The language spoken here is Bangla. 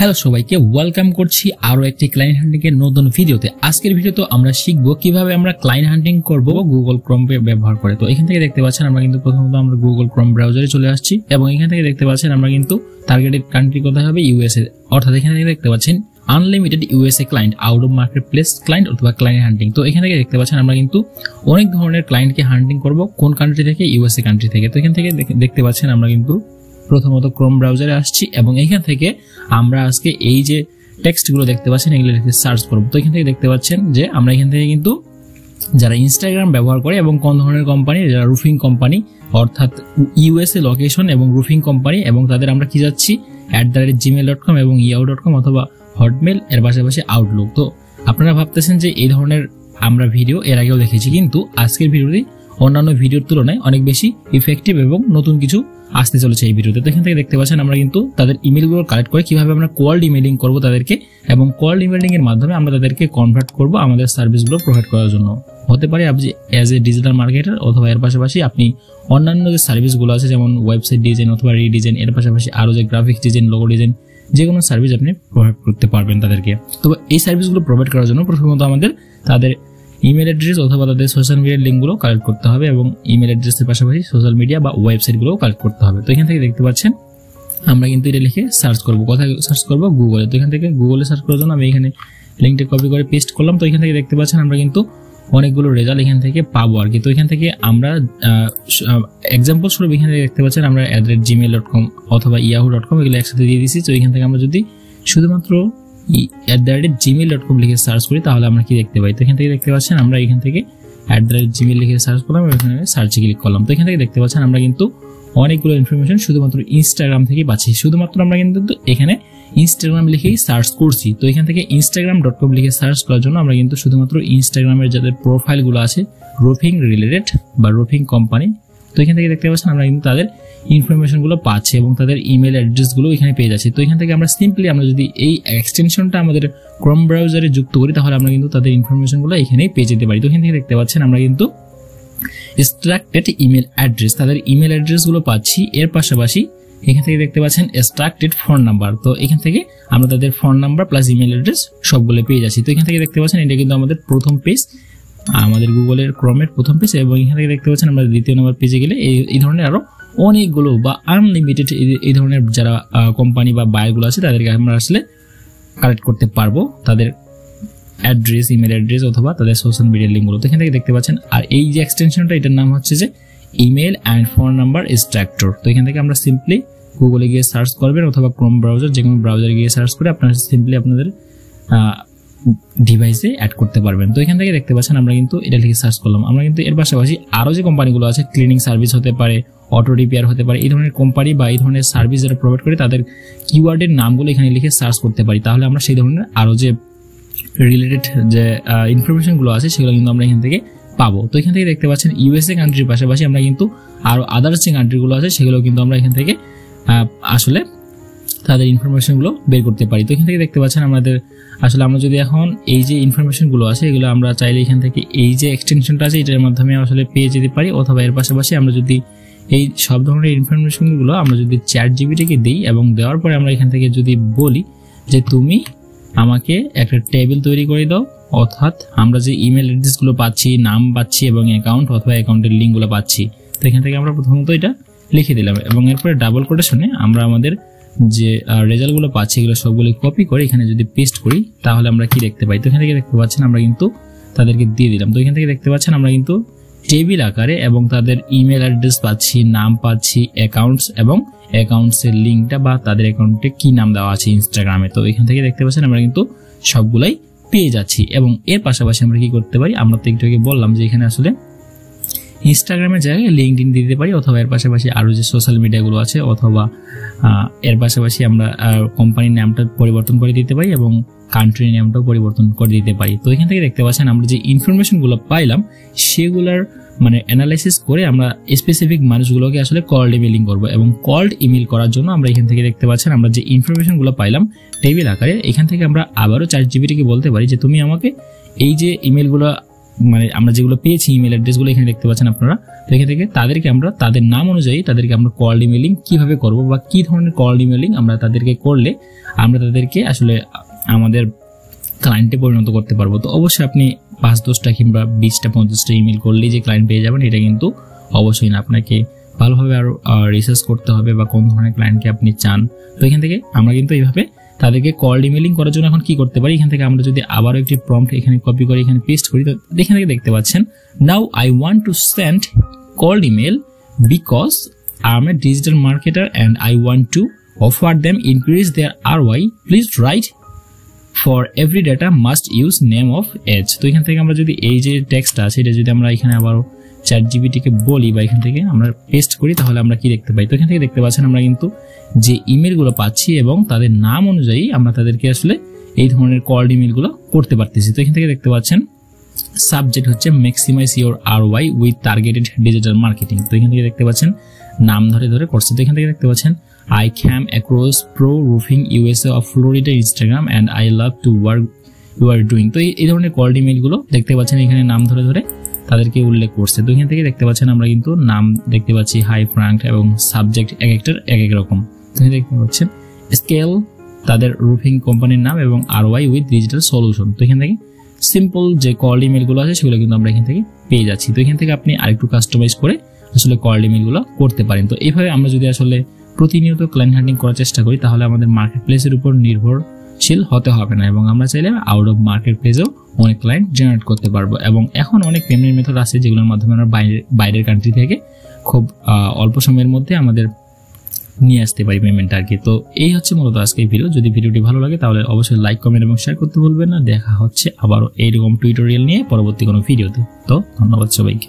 হ্যালো সবাইকে ওয়েলকাম করছি আরো একটি ক্লায়েন্ট হান্টিং এর নতুন ভিডিওতে। আজকের ভিডিওতে আমরা শিখবো কিভাবে আমরা ক্লায়েন্ট হান্টিং করব গুগল ক্রোম ব্যবহার করে। তো এখান থেকে দেখতে পাচ্ছেন আমরা কিন্তু প্রথমত আমরা গুগল ক্রোম ব্রাউজারে চলে আসছি এবং এখান থেকে দেখতে পাচ্ছেন আমরা কিন্তু টার্গেটেড কান্ট্রি কোথায় হবে ইউএসএ, অর্থাৎ এখান থেকে দেখতে পাচ্ছেন unlimited USA client, out of market place client অথবা ক্লায়েন্ট হান্টিং। তো এখান থেকে দেখতে পাচ্ছেন আমরা কিন্তু অনেক ধরনের ক্লায়েন্টকে হান্টিং করব কোন কান্ট্রি থেকে, ইউএসএ কান্ট্রি থেকে। তো এখান থেকে দেখতে পাচ্ছেন আমরা কিন্তু প্রথমত ক্রোম ব্রাউজারে আসছি এবং এখান থেকে আমরা আজকে এই যে টেক্সটগুলো দেখতে পাচ্ছেন এগুলো লিখে সার্চ করব। তো এখান থেকে দেখতে পাচ্ছেন যে আমরা এখান থেকে কিন্তু যারা ইনস্টাগ্রাম ব্যবহার করে এবং কোন ধরনের কোম্পানি, যারা রুফিং কোম্পানি অর্থাৎ ইউএসএ লোকেশন এবং রুফিং কোম্পানি, এবং তাদের আমরা কি যাচ্ছি @gmail.com এবং yahoo.com অথবা হটমেল, এর পাশাপাশি আউটলুক। তো আপনারা ভাবতেছেন যে এই ধরনের আমরা ভিডিও এর আগেও দেখেছি, কিন্তু আজকের ভিডিওটি অন্যান্য ভিডিওর তুলনায় অনেক বেশি ইফেক্টিভ এবং নতুন কিছু আসতে চলেছে এই ভিডিওতে। তো এখান থেকে দেখতে পাচ্ছেন আমরা কিন্তু তাদের ইমেলগুলো কালেক্ট করে কিভাবে আমরা কোল্ড ইমেলিং করব তাদেরকে, এবং কোল্ড ইমেলিং এর মাধ্যমে আমরা তাদেরকে কনভার্ট করব আমাদের সার্ভিসগুলো প্রোভাইড করার জন্য। হতে পারে আপনি অ্যাজ এ ডিজিটাল মার্কেটার, অথবা এর পাশাপাশি আপনি অন্যান্য যে সার্ভিসগুলো আছে যেমন ওয়েবসাইট ডিজাইন অথবা রিডিজাইন, এর পাশাপাশি আরো যে গ্রাফিক্স ডিজাইন, লোগো ডিজাইন, যে কোনো সার্ভিস আপনি প্রোভাইড করতে পারবেন তাদেরকে। তো এই সার্ভিসগুলো প্রোভাইড করার জন্য প্রথমত আমাদের তাদের ইমেল অ্যাড্রেস অথবা তাদের সোশ্যাল মিডিয়ার লিঙ্কগুলো কালেক্ট করতে হবে এবং ইমেল অ্যাড্রেসের পাশাপাশি সোশ্যাল মিডিয়া বা ওয়েবসাইটগুলোও কালেক্ট করতে হবে। তো এখান থেকে দেখতে পাচ্ছেন আমরা কিন্তু এটা লিখে সার্চ করব। কোথায় সার্চ করব? গুগলে। তো এখান থেকে গুগলে সার্চ করার জন্য আমি এখানে লিঙ্কটা কপি করে পেস্ট করলাম। তো এখান থেকে দেখতে পাচ্ছেন আমরা কিন্তু অনেকগুলো রেজাল্ট এখান থেকে পাবো আর কি। তো এখান থেকে আমরা এক্সাম্পল স্বরূপ এখানে দেখতে পাচ্ছেন আমরা @gmail.com অথবা yahoo.com এগুলো একসাথে দিয়ে দিচ্ছি। তো এখান থেকে আমরা যদি শুধুমাত্র @gmail.com লিখে সার্চ করি তাহলে আমরা কি দেখতে পাই? তো এখান থেকে দেখতে পাচ্ছেন আমরা এখান থেকে @gmail লিখে সার্চ করলাম এবং এখানে সার্চে ক্লিক করলাম। তো এখান থেকে দেখতে পাচ্ছেন আমরা কিন্তু অনেকগুলো ইনফরমেশন শুধুমাত্র ইনস্টাগ্রাম থেকে পাচ্ছি। শুধুমাত্র আমরা কিন্তু এখানে ইনস্টাগ্রাম লিখেই সার্চ করছি। তো এখান থেকে instagram.com লিখে সার্চ করার জন্য আমরা কিন্তু শুধুমাত্র ইনস্টাগ্রামের যাদের প্রোফাইলগুলো আছে রুফিং রিলেটেড বা রুফিং কোম্পানি, তো এখান থেকে দেখতে পাচ্ছেন আমরা কিন্তু তাদের ইনফরমেশনগুলো পাচ্ছি এবং তাদের ইমেল অ্যাড্রেসগুলো এখানে পেয়ে যাচ্ছি। তো এখান থেকে আমরা সিম্পলি আমরা যদি এই এক্সটেনশনটা আমাদের ক্রোম ব্রাউজারে যুক্ত করি তাহলে আমরা কিন্তু তাদের ইনফরমেশনগুলো এখানেই পেয়ে যেতে পারি। তো এখান থেকে দেখতে পাচ্ছেন আমরা কিন্তু এক্সট্রাক্টেড ইমেল অ্যাড্রেস, তাদের ইমেল অ্যাড্রেসগুলো পাচ্ছি। এর পাশাপাশি এখান থেকে দেখতে পাচ্ছেন এক্সট্রাক্টেড ফোন নাম্বার। তো এখান থেকে আমরা তাদের phone number plus email address সবগুলো পেয়ে যাচ্ছি। তো এখান থেকে দেখতে পাচ্ছেন এটা কিন্তু আমাদের প্রথম পেজ, আমাদের গুগলের ক্রোমের প্রথম পেজ, এবং এখান থেকে দেখতে পাচ্ছেন আমরা দ্বিতীয় নম্বর পেজে গেলে এই ধরনের আরো অনেকগুলো বা আনলিমিটেড এই ধরনের যারা কোম্পানি বা বায়ারগুলো আছে তাদেরকে আমরা আসলে কালেক্ট করতে পারবো তাদের অ্যাড্রেস, ইমেল অ্যাড্রেস অথবা তাদের সোশ্যাল মিডিয়ার লিঙ্কগুলো। তো এখান থেকে দেখতে পাচ্ছেন আর এই যে এক্সটেনশনটা এটার নাম হচ্ছে যে email and phone number extractor. তো এখান থেকে আমরা সিম্পলি গুগলে গিয়ে সার্চ করবেন অথবা ক্রোম ব্রাউজার যে কোনো ব্রাউজারে গিয়ে সার্চ করে আপনারা সিম্পলি আপনাদের ডিভাইসে অ্যাড করতে পারবেন। তো এখান থেকে দেখতে পাচ্ছেন আমরা কিন্তু এটা লিখে সার্চ করলাম। আমরা কিন্তু এর পাশাপাশি আরো যে কোম্পানিগুলো আছে ক্লিনিং সার্ভিস হতে পারে, অটো রিপেয়ার হতে পারে, এই ধরনের কোম্পানি বা এই ধরনের সার্ভিস যারা প্রোভাইড করে তাদের কিওয়ার্ডের নামগুলো এখানে লিখে সার্চ করতে পারি। তাহলে আমরা সেই ধরনের আরো যে রিলেটেড যে ইনফরমেশনগুলো আছে সেগুলো কিন্তু আমরা এখান থেকে পাবো। তো এখান থেকে দেখতে পাচ্ছেন ইউএসএ কান্ট্রির পাশাপাশি আমরা কিন্তু আরো আদার্স যে কান্ট্রিগুলো আছে সেগুলো কিন্তু আমরা এখান থেকে আসলে তাদের ইনফরমেশনগুলো বের করতে পারি। তো এখান থেকে দেখতে পাচ্ছেন আমাদের আসলে আমরা যদি এখন এই যে ইনফরমেশনগুলো আছে এগুলো আমরা চাইলে এখান থেকে এই যে এক্সটেনশনটা আছে এটার মাধ্যমে আসলে পেয়ে যেতে পারি, অথবা এর পাশাপাশি আমরা যদি এই সব ধরনের ইনফরমেশনগুলো আমরা যদি ChatGPT-কে দিই এবং দেওয়ার পরে আমরা এখান থেকে যদি বলি যে তুমি আমাকে একটা টেবিল তৈরি করে দাও, অর্থাৎ আমরা যে ইমেল অ্যাড্রেসগুলো পাচ্ছি, নাম পাচ্ছি এবং অ্যাকাউন্ট অথবা অ্যাকাউন্টের লিঙ্কগুলো পাচ্ছি, তো এখান থেকে আমরা প্রথমত এটা লিখে দিলাম এবং এরপরে ডাবল কোটেশনে আমরা আমাদের যে রেজাল্টগুলো পাচ্ছি এগুলো সবগুলো কপি করে এখানে যদি পেস্ট করি তাহলে আমরা কি দেখতে পাই? তো এখান থেকে দেখতে পাচ্ছেন আমরা কিন্তু তাদেরকে দিয়ে দিলাম। তো এখান থেকে দেখতে পাচ্ছেন আমরা কিন্তু টেবিল আকারে এবং তাদের ইমেল অ্যাড্রেস পাচ্ছি, নাম পাচ্ছি, অ্যাকাউন্টস এবং অ্যাকাউন্টসের লিঙ্কটা বা তাদের অ্যাকাউন্টে কি নাম দেওয়া আছে ইনস্টাগ্রামে। তো এখান থেকে দেখতে পাচ্ছেন আমরা কিন্তু সবগুলাই পেয়ে যাচ্ছি। এবং এর পাশাপাশি আমরা কি করতে পারি? আমরা তো একটু আগে বললাম যে এখানে আসলে ইনস্টাগ্রামের জায়গায় লিঙ্কডইন দিতে পারি, অথবা এর পাশাপাশি আরো যে সোশ্যাল মিডিয়াগুলো আছে, অথবা এর পাশাপাশি আমরা কোম্পানির নামটা পরিবর্তন করে দিতে পারি এবং কান্ট্রির নামটাও পরিবর্তন করে দিতে পারি। তো এখান থেকে দেখতে পাচ্ছেন আমরা যে ইনফরমেশনগুলো পাইলাম সেগুলোর মানে অ্যানালাইসিস করে আমরা স্পেসিফিক মানুষগুলোকে আসলে কল্ড ইমেলিং করব, এবং কল্ড ইমেল করার জন্য আমরা এখান থেকে দেখতে পাচ্ছেন আমরা যে ইনফরমেশনগুলো পাইলাম টেবিল আকারে, এখান থেকে আমরা আবারও ChatGPT-কে বলতে পারি যে তুমি আমাকে এই যে ইমেলগুলো মানে আমরা যেগুলো পেয়েছি ইমেল অ্যাড্রেসগুলো এখানে দেখতে পাচ্ছেন আপনারা। তো এখান থেকে তাদেরকে আমরা তাদের নাম অনুযায়ী তাদেরকে আমরা কোল্ড ইমেলিং কিভাবে করব বা কি ধরনের কোল্ড ইমেলিং আমরা তাদেরকে করলে আমরা তাদেরকে আসলে আমাদের ক্লায়েন্টে পরিণত করতে পারবো। তো অবশ্যই আপনি 5-10টা কিংবা 20টা 50টা ইমেল করলেই যে ক্লায়েন্ট পেয়ে যাবেন এটা কিন্তু অবশ্যই না, আপনাকে ভালোভাবে আরো রিসার্চ করতে হবে বা কোন ধরনের ক্লায়েন্টকে আপনি চান। তো এখান থেকে আমরা কিন্তু এইভাবে তাদেরকে কোল্ড ইমেলিং করার জন্য এখন কি করতে পারি, এখান থেকে আমরা যদি আবারও একটি প্রম্পট এখানে কপি করে এখানে পেস্ট করি, তো এখান থেকে দেখতে পাচ্ছেন now I want to send cold email because I am a digital marketer and I want to offer them increase their ROI, please write for every data must use name of age. তো এখান থেকে আমরা যদি এই যে টেক্সটটা আছে এটা যদি আমরা এখানে আবার ChatGPT-কে বলি বা এখান থেকে আমরা পেস্ট করি তাহলে আমরা কি দেখতে পাই। তো এখান থেকে দেখতে পাচ্ছেন আমরা কিন্তু যে ইমেলগুলো পাচ্ছি এবং তাদের নাম অনুযায়ী আমরা তাদেরকে আসলে এই ধরনের কোল্ড ইমেলগুলো করতে পারতেছি। তো এখান থেকে দেখতে পাচ্ছেন সাবজেক্ট হচ্ছে maximise your ROI with targeted digital marketing. তো এখান থেকে দেখতে পাচ্ছেন নাম ধরে ধরে করছে। তো এখান থেকে দেখতে পাচ্ছেন I came across pro roofing USA of Florida Instagram and I love to work you are doing। তো এই ধরনের কোল্ড ইমেলগুলো দেখতে পাচ্ছেন এখানে নাম ধরে ধরে তাদেরকে উল্লেখ করছে। তো এখান থেকে দেখতে পাচ্ছেন আমরা কিন্তু নাম দেখতে পাচ্ছি হাই ফ্রাঙ্ক এবং সাবজেক্ট এক একটার এক এক রকম। তো দেখতে পাচ্ছেন স্কেল তাদের রুফিং কোম্পানির নাম এবং ROI উইথ ডিজিটাল সলিউশন। তো এখান থেকে সিম্পল যে কোল্ড ইমেলগুলো আছে সেগুলো কিন্তু আমরা এখান থেকে পেয়ে যাচ্ছি। তো এখান থেকে আপনি আরেকটু কাস্টমাইজ করে আসলে কোল্ড ইমেলগুলো করতে পারেন। তো এইভাবে আমরা যদি আসলে প্রতিনিয়ত ক্লায়েন্ট হান্টিং করার চেষ্টা করি তাহলে আমাদের মার্কেট প্লেসের উপর নির্ভরশীল হতে হবে না এবং আমরা চাইলে আউট অফ মার্কেট প্লেসেও অনেক ক্লায়েন্ট জেনারেট করতে পারবো। এবং এখন অনেক পেমেন্ট মেথড আছে যেগুলোর মাধ্যমে আমরা বাইরের কান্ট্রি থেকে খুব অল্প সময়ের মধ্যে আমাদের নিয়ে আসতে পারি পেমেন্ট আর কি। তো এই হচ্ছে মূলত আজকে এই ভিডিও। যদি ভিডিওটি ভালো লাগে তাহলে অবশ্যই লাইক, কমেন্ট এবং শেয়ার করতে ভুলবেন না। দেখা হচ্ছে আবারও এইরকম টিউটোরিয়াল নিয়ে পরবর্তী কোনো ভিডিওতে। তো ধন্যবাদ সবাইকে।